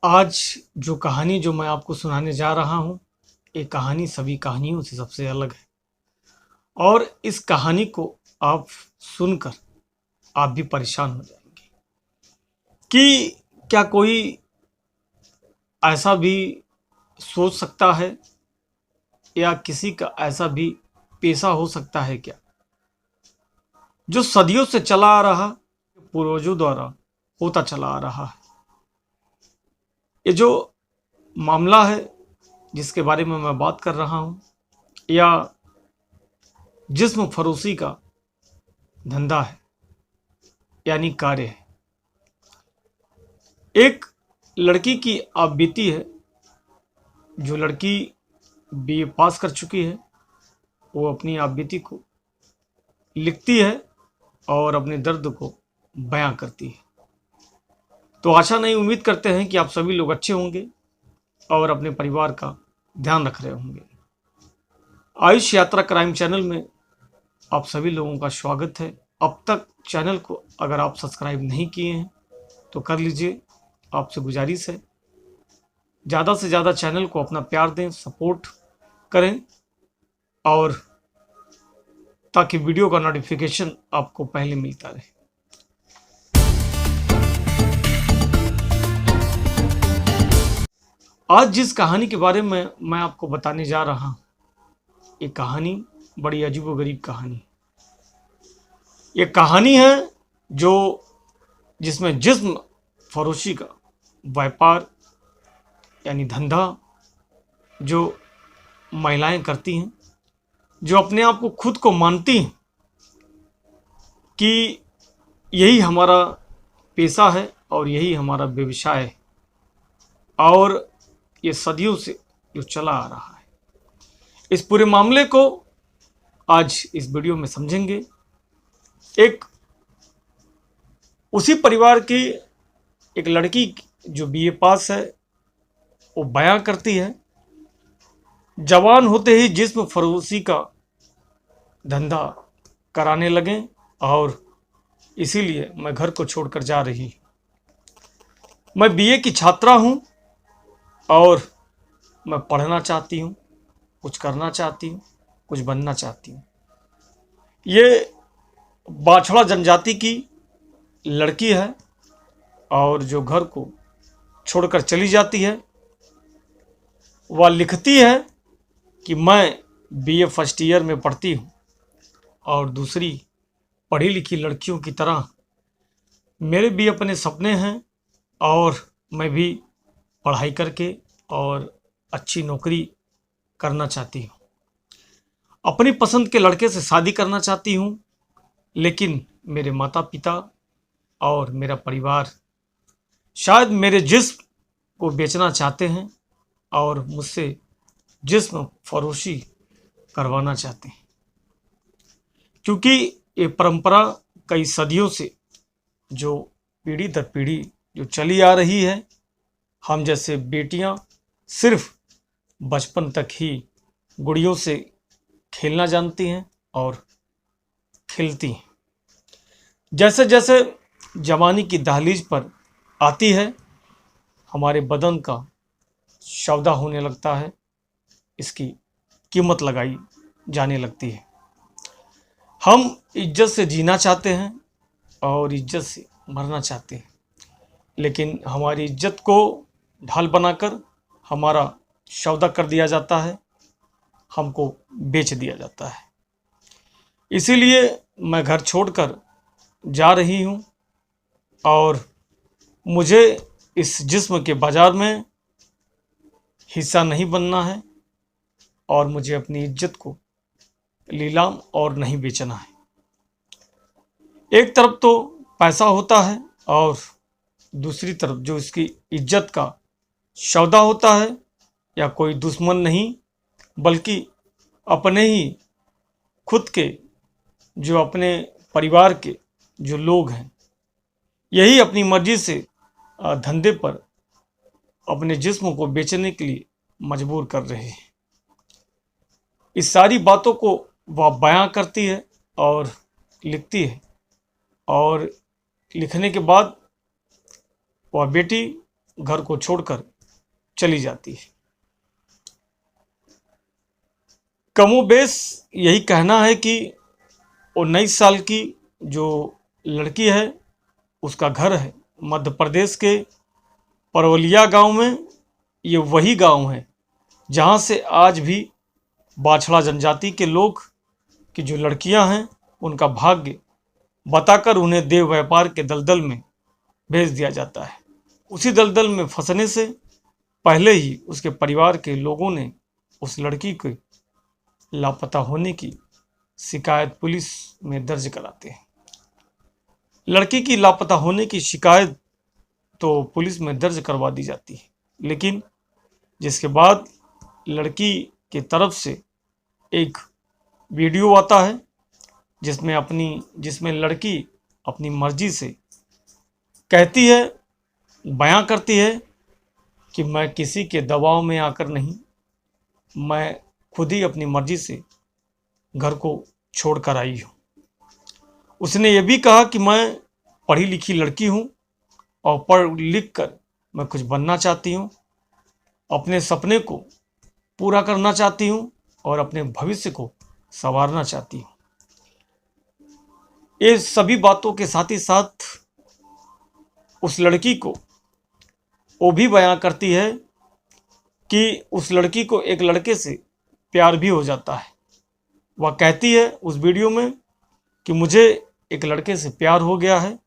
आज जो कहानी जो मैं आपको सुनाने जा रहा हूँ, ये कहानी सभी कहानियों से सबसे अलग है और इस कहानी को आप सुनकर आप भी परेशान हो जाएंगे कि क्या कोई ऐसा भी सोच सकता है या किसी का ऐसा भी पेशा हो सकता है क्या, जो सदियों से चला आ रहा, पूर्वजों द्वारा होता चला आ रहा है। ये जो मामला है जिसके बारे में मैं बात कर रहा हूँ, या जिस्म फरोशी का धंधा है, यानी कार्य है। एक लड़की की आप बीती है, जो लड़की बीए पास कर चुकी है, वो अपनी आप बीती को लिखती है और अपने दर्द को बयां करती है। तो आशा नहीं, उम्मीद करते हैं कि आप सभी लोग अच्छे होंगे और अपने परिवार का ध्यान रख रहे होंगे। आयुष यात्रा क्राइम चैनल में आप सभी लोगों का स्वागत है। अब तक चैनल को अगर आप सब्सक्राइब नहीं किए हैं तो कर लीजिए, आपसे गुजारिश है। ज़्यादा से ज़्यादा चैनल को अपना प्यार दें, सपोर्ट करें, और ताकि वीडियो का नोटिफिकेशन आपको पहले मिलता रहे। आज जिस कहानी के बारे में मैं आपको बताने जा रहा हूँ, ये कहानी बड़ी अजीबोगरीब कहानी। ये कहानी है जिसमें जिस्म फरोशी का व्यापार यानी धंधा जो महिलाएं करती हैं, जो अपने आप को खुद को मानती हैं कि यही हमारा पेशा है और यही हमारा व्यवसाय है, और ये सदियों से जो चला आ रहा है। इस पूरे मामले को आज इस वीडियो में समझेंगे। एक उसी परिवार की एक लड़की जो बीए पास है, वो बयां करती है, जवान होते ही जिस्म फरोशी का धंधा कराने लगे और इसीलिए मैं घर को छोड़कर जा रही। मैं बीए की छात्रा हूं और मैं पढ़ना चाहती हूं, कुछ करना चाहती हूं, कुछ बनना चाहती हूं। ये बाछड़ा जनजाति की लड़की है और जो घर को छोड़कर चली जाती है। वह लिखती है कि मैं बीए फर्स्ट ईयर में पढ़ती हूँ और दूसरी पढ़ी लिखी लड़कियों की तरह मेरे भी अपने सपने हैं और मैं भी पढ़ाई करके और अच्छी नौकरी करना चाहती हूँ, अपनी पसंद के लड़के से शादी करना चाहती हूँ। लेकिन मेरे माता पिता और मेरा परिवार शायद मेरे जिस्म को बेचना चाहते हैं और मुझसे जिस्म फरोशी करवाना चाहते हैं, क्योंकि ये परंपरा कई सदियों से जो पीढ़ी दर पीढ़ी जो चली आ रही है। हम जैसे बेटियां सिर्फ बचपन तक ही गुड़ियों से खेलना जानती हैं और खिलती हैं। जैसे जैसे जवानी की दहलीज पर आती है, हमारे बदन का सौदा होने लगता है, इसकी कीमत लगाई जाने लगती है। हम इज्जत से जीना चाहते हैं और इज्जत से मरना चाहते हैं, लेकिन हमारी इज्जत को ढाल बनाकर हमारा सौदा कर दिया जाता है, हमको बेच दिया जाता है। इसीलिए मैं घर छोड़कर जा रही हूँ और मुझे इस जिस्म के बाजार में हिस्सा नहीं बनना है और मुझे अपनी इज्जत को नीलाम और नहीं बेचना है। एक तरफ तो पैसा होता है और दूसरी तरफ जो इसकी इज्जत का सौदा होता है, या कोई दुश्मन नहीं बल्कि अपने ही खुद के जो अपने परिवार के जो लोग हैं, यही अपनी मर्जी से धंधे पर अपने जिस्म को बेचने के लिए मजबूर कर रहे हैं। इस सारी बातों को वह बयां करती है और लिखती है, और लिखने के बाद वह बेटी घर को छोड़कर चली जाती है। कमोबेश यही कहना है कि 19 साल की जो लड़की है उसका घर है मध्य प्रदेश के परवलिया गांव में। ये वही गांव है जहां से आज भी बाछड़ा जनजाति के लोग की जो लड़कियां हैं उनका भाग्य बताकर उन्हें देह व्यापार के दलदल में भेज दिया जाता है। उसी दलदल में फंसने से पहले ही उसके परिवार के लोगों ने उस लड़की के लापता होने की शिकायत पुलिस में दर्ज कराते हैं। लड़की की लापता होने की शिकायत तो पुलिस में दर्ज करवा दी जाती है, लेकिन जिसके बाद लड़की की तरफ से एक वीडियो आता है जिसमें लड़की अपनी मर्जी से कहती है, बयां करती है कि मैं किसी के दबाव में आकर नहीं, मैं खुद ही अपनी मर्जी से घर को छोड़कर आई हूँ। उसने ये भी कहा कि मैं पढ़ी लिखी लड़की हूँ और पढ़ लिख कर मैं कुछ बनना चाहती हूँ, अपने सपने को पूरा करना चाहती हूँ और अपने भविष्य को संवारना चाहती हूँ। ये सभी बातों के साथ ही साथ उस लड़की को वो भी बयां करती है कि उस लड़की को एक लड़के से प्यार भी हो जाता है। वह कहती है उस वीडियो में कि मुझे एक लड़के से प्यार हो गया है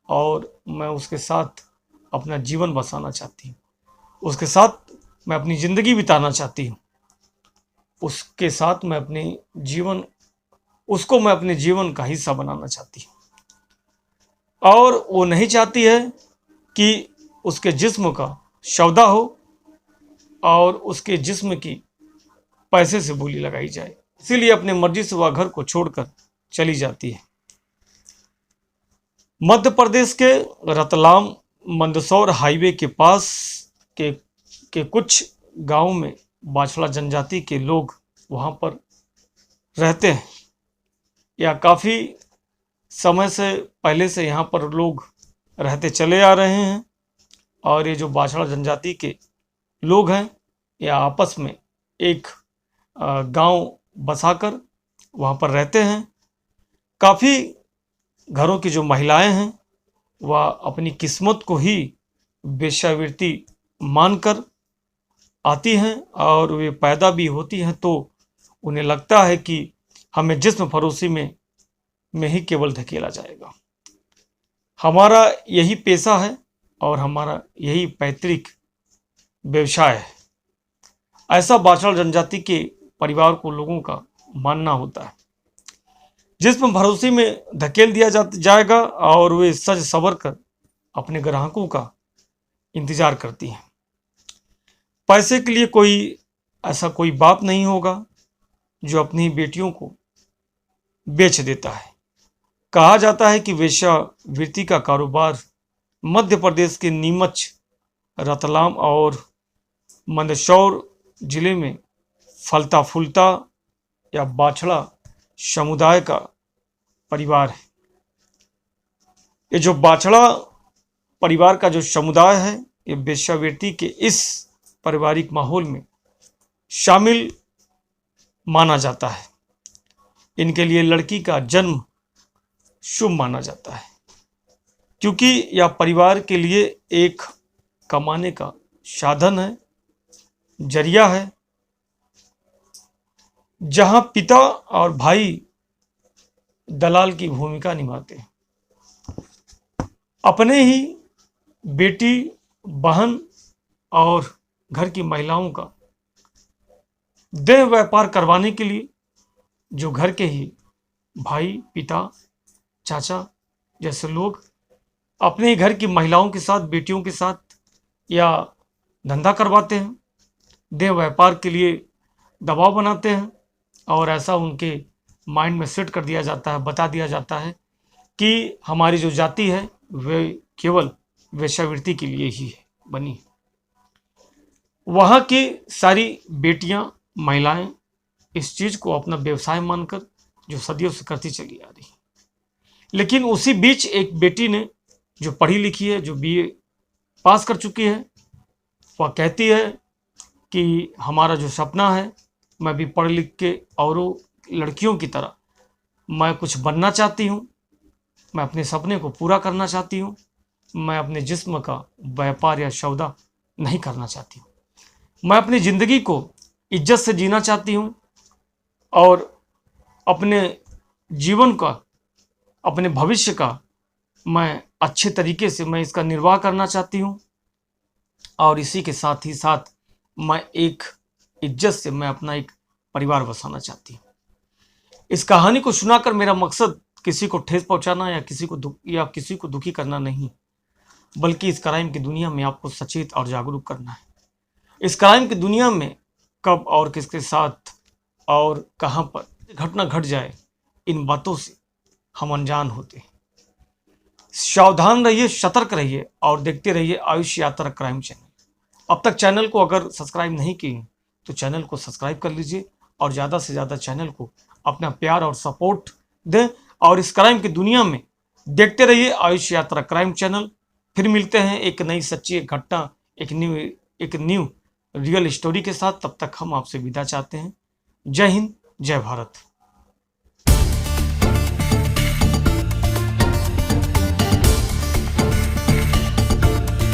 और मैं उसके साथ अपना जीवन बसाना चाहती हूँ, उसके साथ मैं अपनी ज़िंदगी बिताना चाहती हूँ, उसके साथ मैं अपने जीवन का हिस्सा बनाना चाहती हूँ। और वो नहीं चाहती है कि उसके जिस्म का सौदा हो और उसके जिस्म की पैसे से बोली लगाई जाए, इसीलिए अपनी मर्जी से वह घर को छोड़कर चली जाती है। मध्य प्रदेश के रतलाम मंदसौर हाईवे के पास के कुछ गांवों में बाछड़ा जनजाति के लोग वहां पर रहते हैं, या काफ़ी समय से पहले से यहाँ पर लोग रहते चले आ रहे हैं। और ये जो बाछड़ा जनजाति के लोग हैं या आपस में एक गांव बसाकर वहाँ पर रहते हैं। काफ़ी घरों की जो महिलाएं हैं वह अपनी किस्मत को ही वेश्यावृत्ति मानकर आती हैं और वे पैदा भी होती हैं तो उन्हें लगता है कि हमें जिस्म फरोशी में ही केवल धकेला जाएगा। हमारा यही पेशा है और हमारा यही पैतृक व्यवसाय है, ऐसा बाछड़ा जनजाति के परिवार को लोगों का मानना होता है। जिस्म भरोसी में धकेल दिया जाएगा और वे सज सवर कर अपने ग्राहकों का इंतजार करती हैं। पैसे के लिए ऐसा कोई बाप नहीं होगा जो अपनी बेटियों को बेच देता है। कहा जाता है कि वेश्यावृत्ति का कारोबार मध्य प्रदेश के नीमच, रतलाम और मंदसौर जिले में फलता फूलता या बाछड़ा समुदाय का परिवार है। ये जो बाछड़ा परिवार का जो समुदाय है ये वेश्यावृत्ति के इस पारिवारिक माहौल में शामिल माना जाता है। इनके लिए लड़की का जन्म शुभ माना जाता है क्योंकि यह परिवार के लिए एक कमाने का साधन है, जरिया है, जहां पिता और भाई दलाल की भूमिका निभाते हैं। अपने ही बेटी, बहन और घर की महिलाओं का देह व्यापार करवाने के लिए जो घर के ही भाई, पिता, चाचा जैसे लोग अपने ही घर की महिलाओं के साथ, बेटियों के साथ या धंधा करवाते हैं, देह व्यापार के लिए दबाव बनाते हैं और ऐसा उनके माइंड में सेट कर दिया जाता है, बता दिया जाता है कि हमारी जो जाति है वे केवल वेश्यावृत्ति के लिए ही है बनी। वहाँ की सारी बेटियां, महिलाएं इस चीज़ को अपना व्यवसाय मानकर जो सदियों से करती चली आ रही। लेकिन उसी बीच एक बेटी ने जो पढ़ी लिखी है, जो BA पास कर चुकी है, वह कहती है कि हमारा जो सपना है, मैं भी पढ़ लिख के औरों लड़कियों की तरह मैं कुछ बनना चाहती हूँ, मैं अपने सपने को पूरा करना चाहती हूँ, मैं अपने जिस्म का व्यापार या सौदा नहीं करना चाहती हूँ, मैं अपनी ज़िंदगी को इज्जत से जीना चाहती हूँ और अपने जीवन का, अपने भविष्य का मैं अच्छे तरीके से मैं इसका निर्वाह करना चाहती हूँ और इसी के साथ ही साथ मैं एक इज्जत से मैं अपना एक परिवार बसाना चाहती हूँ। इस कहानी को सुनाकर मेरा मकसद किसी को ठेस पहुंचाना या किसी को दुखी करना नहीं, बल्कि इस क्राइम की दुनिया में आपको सचेत और जागरूक करना है। इस क्राइम की दुनिया में कब और किसके साथ और कहां पर घटना घट जाए, इन बातों से हम अनजान होते हैं। सावधान रहिए, सतर्क रहिए और देखते रहिए आयुष यात्रा क्राइम चैनल। अब तक चैनल को अगर सब्सक्राइब नहीं किए तो चैनल को सब्सक्राइब कर लीजिए और ज़्यादा से ज़्यादा चैनल को अपना प्यार और सपोर्ट दें और इस क्राइम की दुनिया में देखते रहिए आयुष यात्रा क्राइम चैनल। फिर मिलते हैं एक नई सच्ची एक घटना, एक न्यू रियल स्टोरी के साथ। तब तक हम आपसे विदा चाहते हैं। जय हिंद, जय भारत।